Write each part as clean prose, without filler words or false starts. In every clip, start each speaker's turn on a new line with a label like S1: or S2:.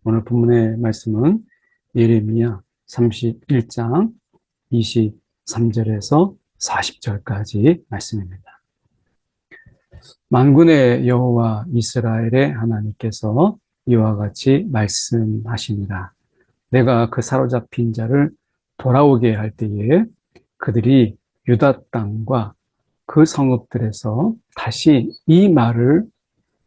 S1: 오늘 본문의 말씀은 예레미야 31장 23절에서 40절까지 말씀입니다. 만군의 여호와 이스라엘의 하나님께서 이와 같이 말씀하시니라. 내가 그 사로잡힌 자를 돌아오게 할 때에 그들이 유다 땅과 그 성읍들에서 다시 이 말을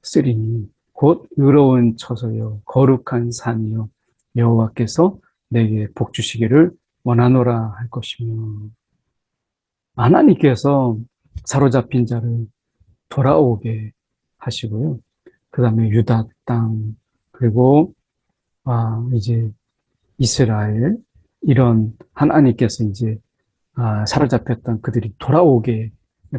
S1: 쓰리니 곧 의로운 처소요 거룩한 산이요 여호와께서 내게 복 주시기를 원하노라 할 것이며, 하나님께서 사로잡힌 자를 돌아오게 하시고요. 그 다음에 유다 땅, 그리고 이제 이스라엘, 이런 하나님께서 이제 사로잡혔던 그들이 돌아오게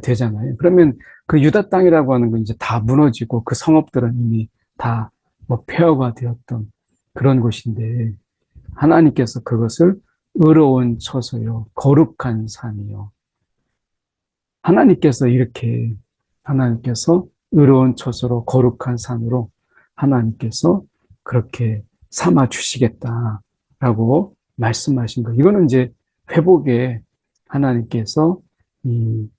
S1: 되잖아요. 그러면 그 유다 땅이라고 하는 건 이제 다 무너지고 그 성읍들은 이미 다 뭐 폐허가 되었던 그런 곳인데, 하나님께서 그것을 의로운 처소요 거룩한 산이요, 하나님께서 의로운 처소로 거룩한 산으로 하나님께서 그렇게 삼아 주시겠다라고 말씀하신 거. 이거는 이제 회복에 하나님께서 이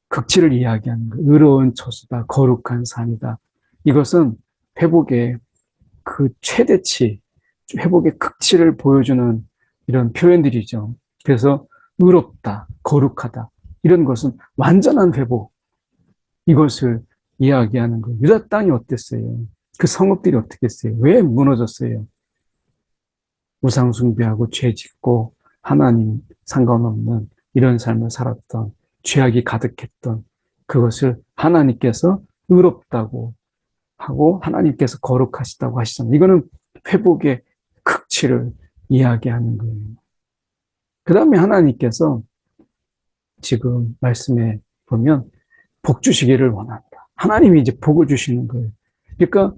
S1: 극치를 이야기하는 거. 의로운 처소다, 거룩한 산이다. 이것은 회복의 그 최대치, 회복의 극치를 보여주는 이런 표현들이죠. 그래서 의롭다, 거룩하다, 이런 것은 완전한 회복, 이것을 이야기하는 거예요. 유다 땅이 어땠어요? 그 성읍들이 어떻게 했어요? 왜 무너졌어요? 우상 숭배하고 죄 짓고 하나님 상관없는 이런 삶을 살았던, 죄악이 가득했던 그것을 하나님께서 의롭다고 하고 하나님께서 거룩하시다고 하시잖아요. 이거는 회복의 극치를 이야기하는 거예요. 그 다음에 하나님께서 지금 말씀에 보면 복 주시기를 원한다. 하나님이 이제 복을 주시는 거예요. 그러니까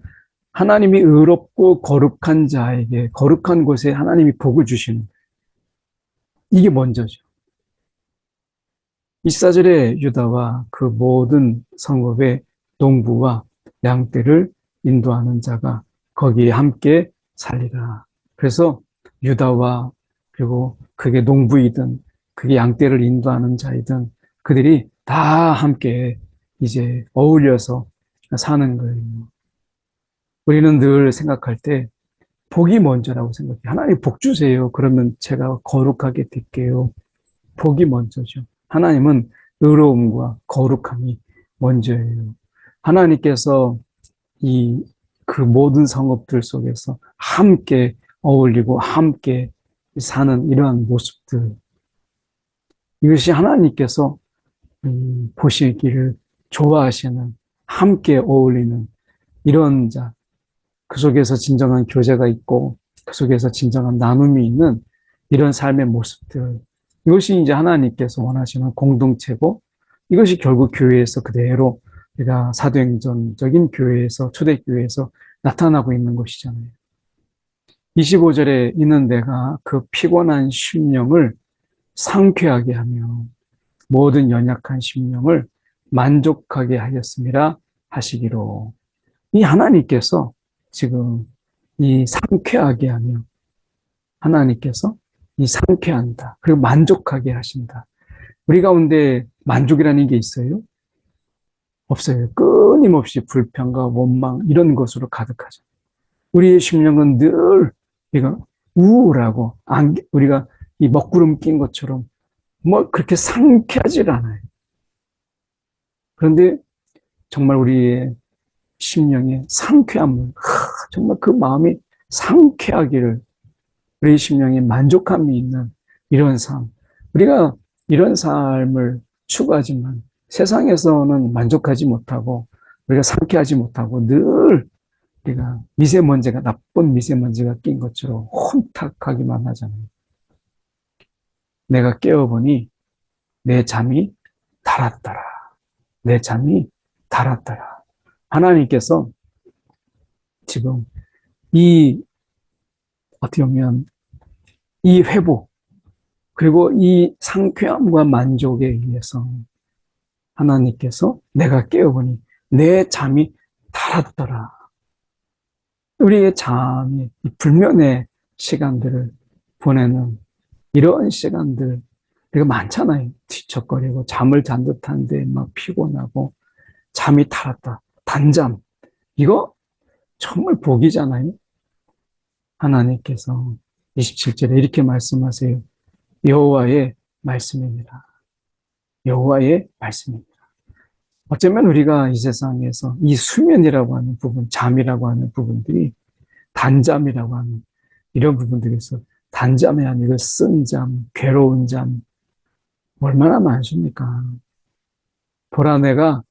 S1: 하나님이 의롭고 거룩한 자에게, 거룩한 곳에 하나님이 복을 주시는 거예요. 이게 먼저죠. 24절에 유다와 그 모든 성읍의 농부와 양떼를 인도하는 자가 거기에 함께 살리라. 그래서 유다와, 그리고 그게 농부이든 그게 양떼를 인도하는 자이든 그들이 다 함께 이제 어울려서 사는 거예요. 우리는 늘 생각할 때 복이 먼저라고 생각해요. 하나님 복 주세요. 그러면 제가 거룩하게 될게요. 복이 먼저죠. 하나님은 의로움과 거룩함이 먼저예요. 하나님께서 그 모든 성읍들 속에서 함께 어울리고 함께 사는 이러한 모습들, 이것이 하나님께서 보시기를 좋아하시는, 함께 어울리는 이런 자, 그 속에서 진정한 교제가 있고 그 속에서 진정한 나눔이 있는 이런 삶의 모습들, 이것이 이제 하나님께서 원하시는 공동체고, 이것이 결국 교회에서 그대로 우리가 사도행전적인 교회에서, 초대교회에서 나타나고 있는 것이잖아요. 25절에 이는 내가 그 피곤한 심령을 상쾌하게 하며 모든 연약한 심령을 만족하게 하였음이라 하시기로. 이 하나님께서 지금 이 상쾌하게 하며, 하나님께서 이 상쾌한다, 그리고 만족하게 하신다. 우리 가운데 만족이라는 게 있어요? 없어요. 끊임없이 불평과 원망 이런 것으로 가득하죠. 우리의 심령은 늘 우울하고 우리가 이 먹구름 낀 것처럼 뭐 그렇게 상쾌하지 않아요. 그런데 정말 우리의 심령의 상쾌함을, 정말 그 마음이 상쾌하기를, 우리 심령에 만족함이 있는 이런 삶, 우리가 이런 삶을 추구하지만 세상에서는 만족하지 못하고 우리가 상쾌하지 못하고 늘 우리가 미세먼지가, 나쁜 미세먼지가 낀 것처럼 혼탁하기만 하잖아요. 내가 깨어보니 내 잠이 달았더라. 내 잠이 달았더라. 하나님께서 지금 어떻게 보면 이 회복, 그리고 이 상쾌함과 만족에 의해서 하나님께서 내가 깨어보니 내 잠이 달았더라. 우리의 잠이 이 불면의 시간들을 보내는 이런 시간들 우리가 많잖아요. 뒤척거리고 잠을 잔 듯한데 막 피곤하고 잠이 달았다. 단잠. 이거 정말 복이잖아요. 하나님께서 27절에 이렇게 말씀하세요. 여호와의 말씀입니다. 여호와의 말씀입니다. 어쩌면 우리가 이 세상에서 이 수면이라고 하는 부분, 잠이라고 하는 부분들이 단잠이라고 하는 이런 부분들에서 단잠이 아니고 쓴 잠, 괴로운 잠 얼마나 많습니까? 보라 내가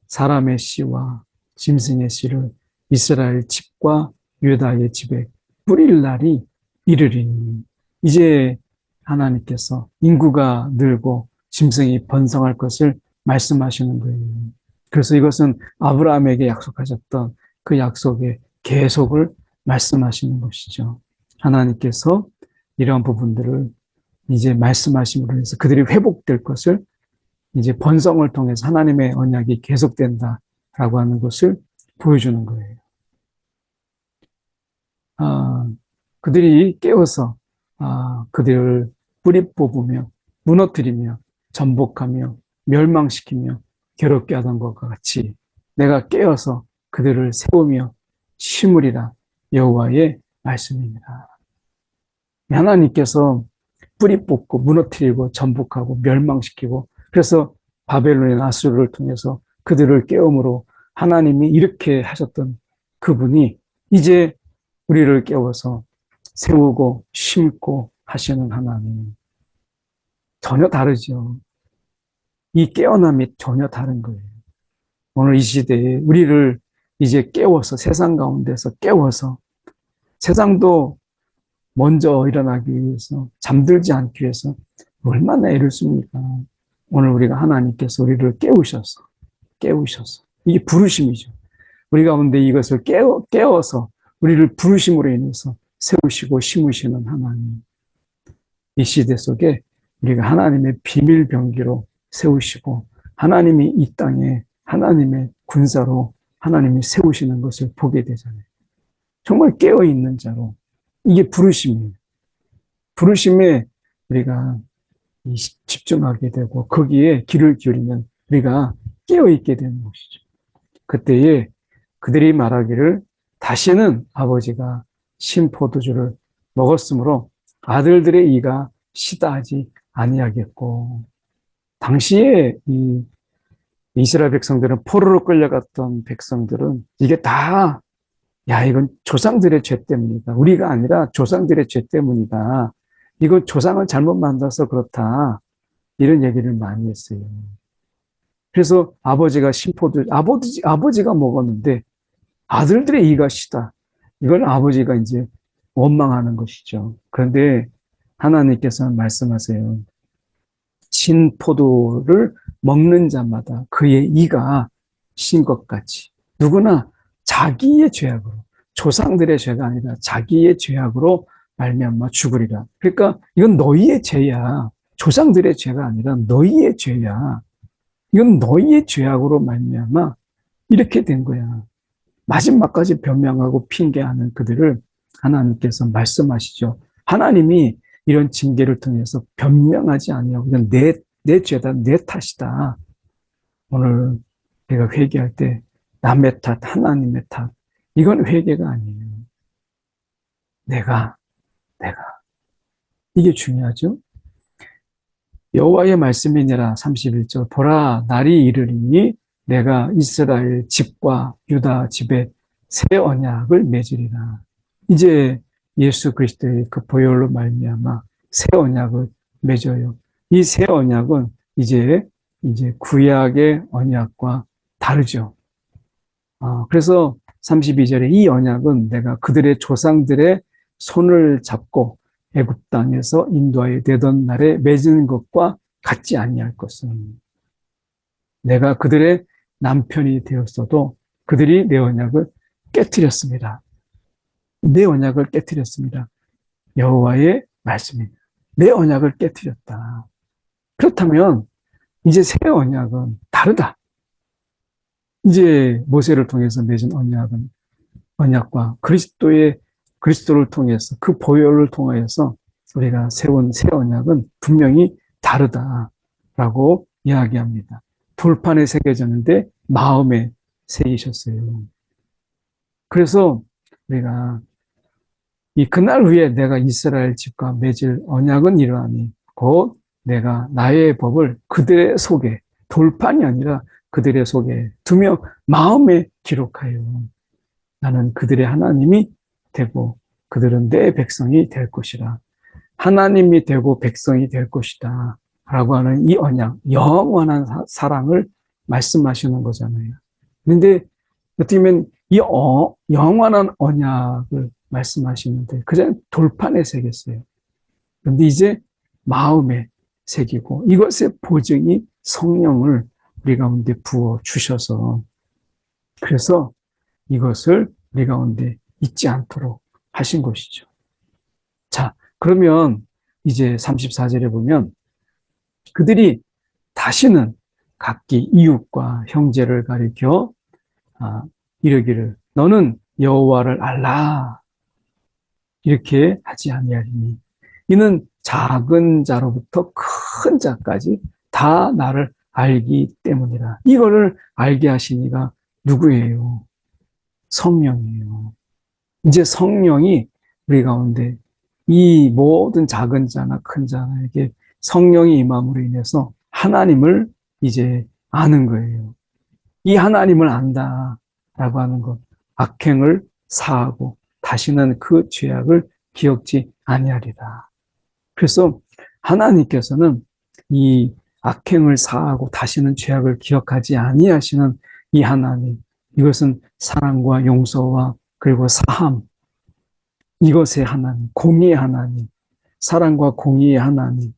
S1: 사람의 씨와 짐승의 씨를 이스라엘 집과 유다의 집에 뿌릴 날이 이르리니 이제 하나님께서 인구가 늘고 짐승이 번성할 것을 말씀하시는 거예요. 그래서 이것은 아브라함에게 약속하셨던 그 약속의 계속을 말씀하시는 것이죠. 하나님께서 이러한 부분들을 이제 말씀하심으로 해서 그들이 회복될 것을 이제 번성을 통해서 하나님의 언약이 계속된다라고 하는 것을 보여주는 거예요. 그들이 깨어서 그들을 뿌리 뽑으며 무너뜨리며 전복하며 멸망시키며 괴롭게 하던 것과 같이 내가 깨어서 그들을 세우며 심으리라 여호와의 말씀입니다. 하나님께서 뿌리 뽑고 무너뜨리고 전복하고 멸망시키고 그래서 바벨론의 아수르를 통해서 그들을 깨움으로 하나님이 이렇게 하셨던 그분이 이제 우리를 깨워서 세우고 심고 하시는 하나님. 전혀 다르죠. 이 깨어남이 전혀 다른 거예요. 오늘 이 시대에 우리를 이제 깨워서 세상 가운데서 깨워서 세상도 먼저 일어나기 위해서 잠들지 않기 위해서 얼마나 애를 씁니까? 오늘 우리가 하나님께서 우리를 깨우셔서 이게 부르심이죠. 우리 가운데 이것을 깨워서 우리를 부르심으로 인해서 세우시고 심으시는 하나님. 이 시대 속에 우리가 하나님의 비밀 병기로 세우시고 하나님이 이 땅에 하나님의 군사로 하나님이 세우시는 것을 보게 되잖아요. 정말 깨어있는 자로 이게 부르심이에요. 부르심에 우리가 집중하게 되고 거기에 귀를 기울이면 우리가 깨어있게 되는 것이죠. 그때에 그들이 말하기를 다시는 아버지가 신 포도주를 먹었으므로 아들들의 이가 시다하지 아니하겠고 당시에 이 이스라엘 백성들은 포로로 끌려갔던 백성들은 이게 다 야, 이건 조상들의 죄 때문이다. 우리가 아니라 조상들의 죄 때문이다. 이건 조상을 잘못 만나서 그렇다. 이런 얘기를 많이 했어요. 그래서 아버지가 심포도, 아버지가 먹었는데 아들들의 이가 시다. 이걸 아버지가 이제 원망하는 것이죠. 그런데 하나님께서는 말씀하세요. 신포도를 먹는 자마다 그의 이가 신 것 같이 누구나 자기의 죄악으로 조상들의 죄가 아니라 자기의 죄악으로 말미암아 죽으리라. 그러니까 이건 너희의 죄야. 조상들의 죄가 아니라 너희의 죄야. 이건 너희의 죄악으로 말미암아 이렇게 된 거야. 마지막까지 변명하고 핑계하는 그들을 하나님께서 말씀하시죠. 하나님이 이런 징계를 통해서 변명하지 아니하고 이건 내 죄다, 내 탓이다. 오늘 내가 회개할 때 남의 탓, 하나님의 탓. 이건 회개가 아니에요. 내가. 이게 중요하죠. 여호와의 말씀이니라 31절 보라 날이 이르리니 내가 이스라엘 집과 유다 집에 새 언약을 맺으리라. 이제 예수 그리스도의 그 보혈로 말미암아 새 언약을 맺어요. 이 새 언약은 이제 구약의 언약과 다르죠. 그래서 32절에 이 언약은 내가 그들의 조상들의 손을 잡고 애굽 땅에서 인도하여 내던 날에 맺은 것과 같지 아니할 것은 내가 그들의 남편이 되었어도 그들이 내 언약을 깨트렸습니다. 내 언약을 깨트렸습니다. 여호와의 말씀입니다. 내 언약을 깨트렸다. 그렇다면 이제 새 언약은 다르다. 이제 모세를 통해서 맺은 언약은 언약과 그리스도를 통해서 그 보혈을 통하여서 우리가 세운 새 언약은 분명히 다르다라고 이야기합니다. 돌판에 새겨졌는데 마음에 새기셨어요. 그래서 우리가 이 그날 후에 내가 이스라엘 집과 맺을 언약은 이러하니 곧 내가 나의 법을 그들의 속에, 돌판이 아니라 그들의 속에 두며 마음에 기록하여 나는 그들의 하나님이 되고 그들은 내 백성이 될 것이라. 하나님이 되고 백성이 될 것이다 라고 하는 이 언약, 영원한 사랑을 말씀하시는 거잖아요. 그런데 어떻게 보면 이 영원한 언약을 말씀하시는데 그냥 돌판에 새겼어요. 그런데 이제 마음에 새기고 이것의 보증이 성령을 우리 가운데 부어 주셔서 그래서 이것을 우리 가운데 잊지 않도록 하신 것이죠. 자, 그러면 이제 34절에 보면 그들이 다시는 각기 이웃과 형제를 가리켜 이르기를 너는 여호와를 알라 이렇게 하지 아니하리니 이는 작은 자로부터 큰 자까지 다 나를 알기 때문이라. 이거를 알게 하신 이가 누구예요? 성령이에요. 이제 성령이 우리 가운데 이 모든 작은 자나 큰 자에게 성령이 임함으로 인해서 하나님을 이제 아는 거예요. 이 하나님을 안다라고 하는 것, 악행을 사하고 다시는 그 죄악을 기억지 아니하리라. 그래서 하나님께서는 이 악행을 사하고 다시는 죄악을 기억하지 아니하시는 이 하나님, 이것은 사랑과 용서와 그리고 사함, 이것의 하나님, 공의의 하나님, 사랑과 공의의 하나님,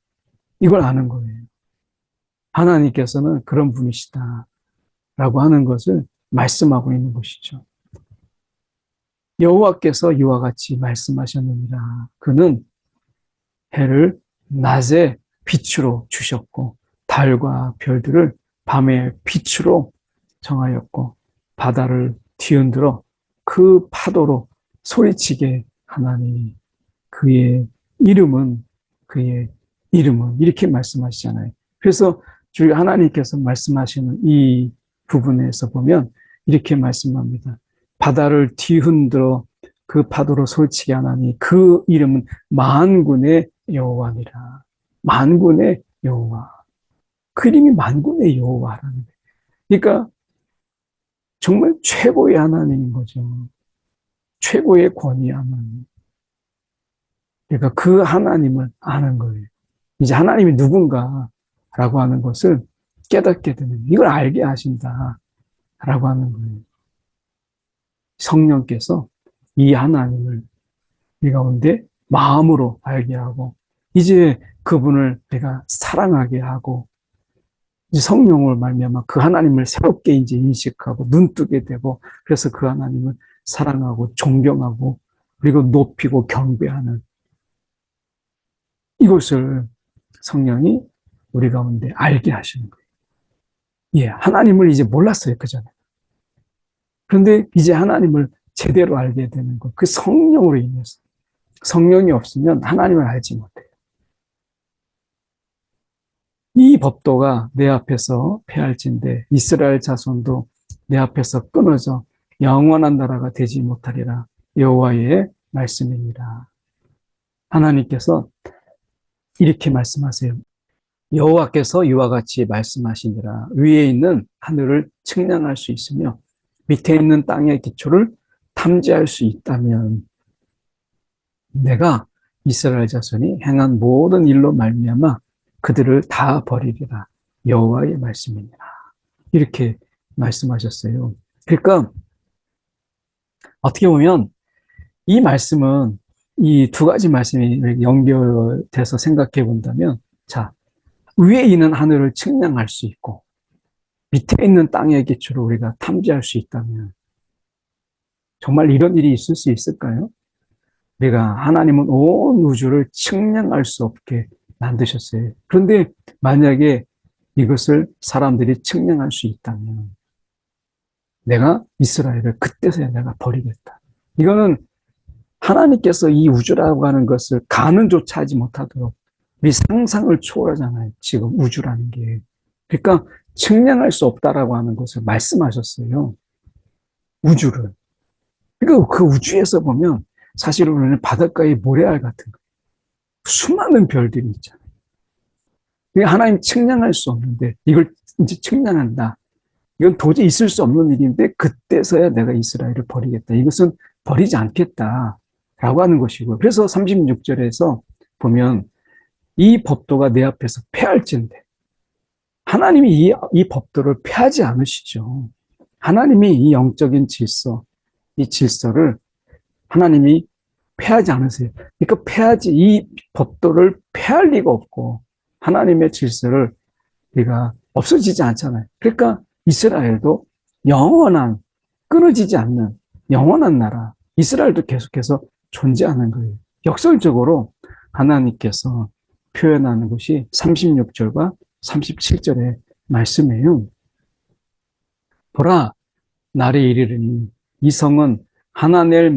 S1: 이걸 아는 거예요. 하나님께서는 그런 분이시다 라고 하는 것을 말씀하고 있는 것이죠. 여호와께서 이와 같이 말씀하셨느니라. 그는 해를 낮에 빛으로 주셨고 달과 별들을 밤의 빛으로 정하였고 바다를 뒤흔들어 그 파도로 소리치게 하나니 그의 이름은 이렇게 말씀하시잖아요. 그래서 주의 하나님께서 말씀하시는 이 부분에서 보면 이렇게 말씀합니다. 바다를 뒤흔들어 그 파도로 소리치게 하나니 그 이름은 만군의 여호와니라. 만군의 여호와. 그 이름이 만군의 여호와라는 거예요. 그러니까 정말 최고의 하나님인 거죠. 최고의 권위 하나님. 그러니까 그 하나님을 아는 거예요. 이제 하나님이 누군가라고 하는 것을 깨닫게 되는, 이걸 알게 하신다라고 하는 거예요. 성령께서 이 하나님을 우리 가운데 마음으로 알게 하고 이제 그분을 내가 사랑하게 하고 이제 성령을 말미암아 그 하나님을 새롭게 이제 인식하고 눈뜨게 되고 그래서 그 하나님을 사랑하고 존경하고 그리고 높이고 경배하는 이것을 성령이 우리 가운데 알게 하시는 거예요. 예, 하나님을 이제 몰랐어요, 그전에. 그런데 이제 하나님을 제대로 알게 되는 것, 그 성령으로 인해서. 성령이 없으면 하나님을 알지 못해요. 이 법도가 내 앞에서 패할진대 이스라엘 자손도 내 앞에서 끊어져 영원한 나라가 되지 못하리라. 여호와의 말씀입니다. 하나님께서 이렇게 말씀하세요. 여호와께서 이와 같이 말씀하시니라. 위에 있는 하늘을 측량할 수 있으며 밑에 있는 땅의 기초를 탐지할 수 있다면 내가 이스라엘 자손이 행한 모든 일로 말미암아 그들을 다 버리리라. 여호와의 말씀이니라. 이렇게 말씀하셨어요. 그러니까 어떻게 보면 이 말씀은 이 두 가지 말씀이 연결돼서 생각해 본다면 자, 위에 있는 하늘을 측량할 수 있고 밑에 있는 땅의 기초를 우리가 탐지할 수 있다면 정말 이런 일이 있을 수 있을까요? 우리가 하나님은 온 우주를 측량할 수 없게 만드셨어요. 그런데 만약에 이것을 사람들이 측량할 수 있다면 내가 이스라엘을 그때서야 내가 버리겠다. 이거는 하나님께서 이 우주라고 하는 것을 가늠조차 하지 못하도록 우리 상상을 초월하잖아요. 지금 우주라는 게. 그러니까 측량할 수 없다라고 하는 것을 말씀하셨어요. 우주를. 그러니까 그 우주에서 보면 사실 우리는 바닷가의 모래알 같은 거, 수많은 별들이 있잖아요. 하나님 측량할 수 없는데 이걸 이제 측량한다. 이건 도저히 있을 수 없는 일인데 그때서야 내가 이스라엘을 버리겠다. 이것은 버리지 않겠다라고 하는 것이고, 그래서 36절에서 보면 이 법도가 내 앞에서 패할진대. 하나님이 이 법도를 패하지 않으시죠. 하나님이 이 영적인 질서, 이 질서를 하나님이 패하지 않으세요. 그러니까 이 법도를 패할 리가 없고 하나님의 질서를 우리가 없어지지 않잖아요. 그러니까 이스라엘도 영원한, 끊어지지 않는 영원한 나라, 이스라엘도 계속해서 존재하는 거예요. 역설적으로 하나님께서 표현하는 것이 36절과 37절의 말씀이에요. 보라, 날이 이르리니 이 성은 하나넬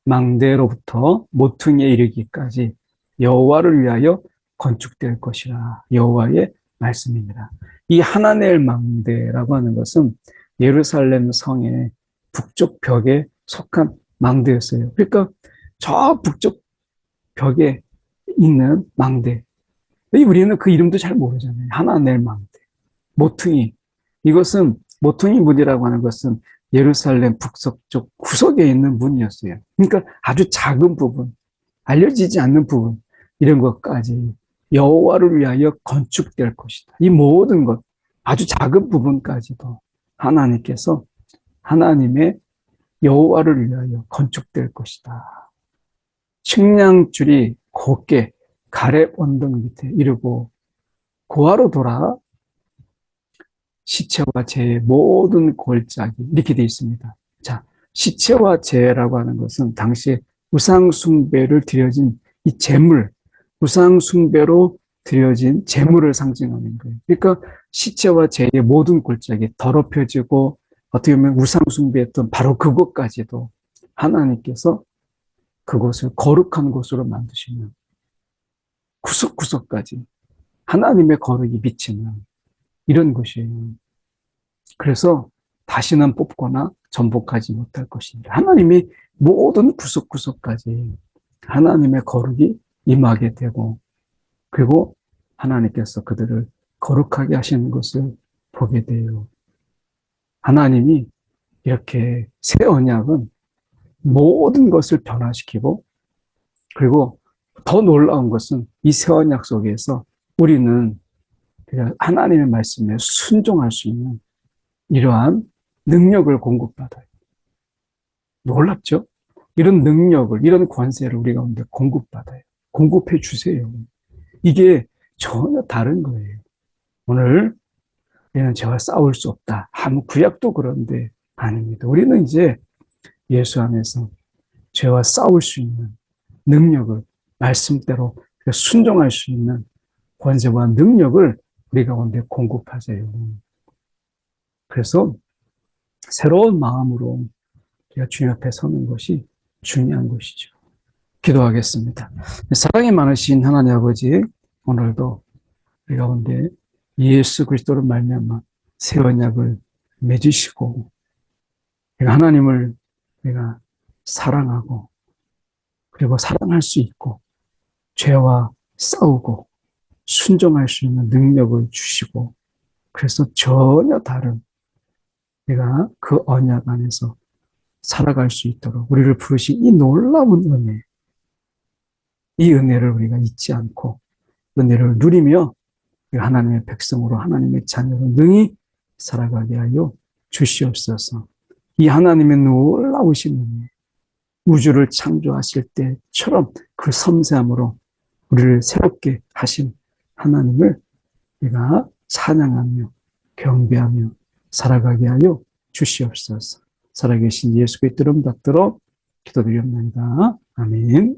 S1: 망대로부터 모퉁이에 이르기까지 여호와를 위하여 건축될 것이라. 여호와의 말씀입니다. 이 하나넬 망대라고 하는 것은 예루살렘 성의 북쪽 벽에 속한 망대였어요. 그러니까 저 북쪽 벽에 있는 망대. 우리는 그 이름도 잘 모르잖아요. 하나넬 망대. 모퉁이. 이것은 모퉁이 문이라고 하는 것은 예루살렘 북서쪽 구석에 있는 문이었어요. 그러니까 아주 작은 부분, 알려지지 않는 부분, 이런 것까지 여호와를 위하여 건축될 것이다. 이 모든 것, 아주 작은 부분까지도 하나님께서 하나님의 여호와를 위하여 건축될 것이다. 측량줄이 곱게 가렙 언덕 밑에 이르고 고아로 돌아 시체와 재의 모든 골짜기, 이렇게 되어 있습니다. 자, 시체와 재라고 하는 것은 당시에 우상숭배를 드려진 이 재물, 우상숭배로 드려진 재물을 상징하는 거예요. 그러니까 시체와 재의 모든 골짜기 더럽혀지고 어떻게 보면 우상숭배했던 바로 그것까지도 하나님께서 그것을 거룩한 곳으로 만드시는, 구석구석까지 하나님의 거룩이 비치는 이런 것이에요. 그래서 다시는 뽑거나 전복하지 못할 것입니다. 하나님이 모든 구석구석까지 하나님의 거룩이 임하게 되고, 그리고 하나님께서 그들을 거룩하게 하시는 것을 보게 돼요. 하나님이 이렇게 새 언약은 모든 것을 변화시키고, 그리고 더 놀라운 것은 이 새 언약 속에서 우리는 하나님의 말씀에 순종할 수 있는 이러한 능력을 공급받아요. 놀랍죠? 이런 능력을, 이런 권세를 우리 가운데 공급받아요. 공급해 주세요. 이게 전혀 다른 거예요. 오늘 우리는 죄와 싸울 수 없다. 구약도 그런데 아닙니다. 우리는 이제 예수 안에서 죄와 싸울 수 있는 능력을, 말씀대로 순종할 수 있는 권세와 능력을 우리 가운데 공급하세요. 그래서 새로운 마음으로 우리가 주님 앞에 서는 것이 중요한 것이죠. 기도하겠습니다. 사랑이 많으신 하나님 아버지, 오늘도 우리 가운데 예수 그리스도로 말미암아 새 언약을 맺으시고 하나님을 우리가 사랑하고, 그리고 사랑할 수 있고, 죄와 싸우고 순종할 수 있는 능력을 주시고, 그래서 전혀 다른 우리가 그 언약 안에서 살아갈 수 있도록 우리를 부르신 이 놀라운 은혜, 이 은혜를 우리가 잊지 않고 은혜를 누리며 하나님의 백성으로, 하나님의 자녀로 능히 살아가게 하여 주시옵소서. 이 하나님의 놀라우신 은혜, 우주를 창조하실 때처럼 그 섬세함으로 우리를 새롭게 하신 하나님을 우리가 찬양하며 경배하며 살아가게 하여 주시옵소서. 살아계신 예수 그리스도 이름 받들어 기도드립니다. 아멘.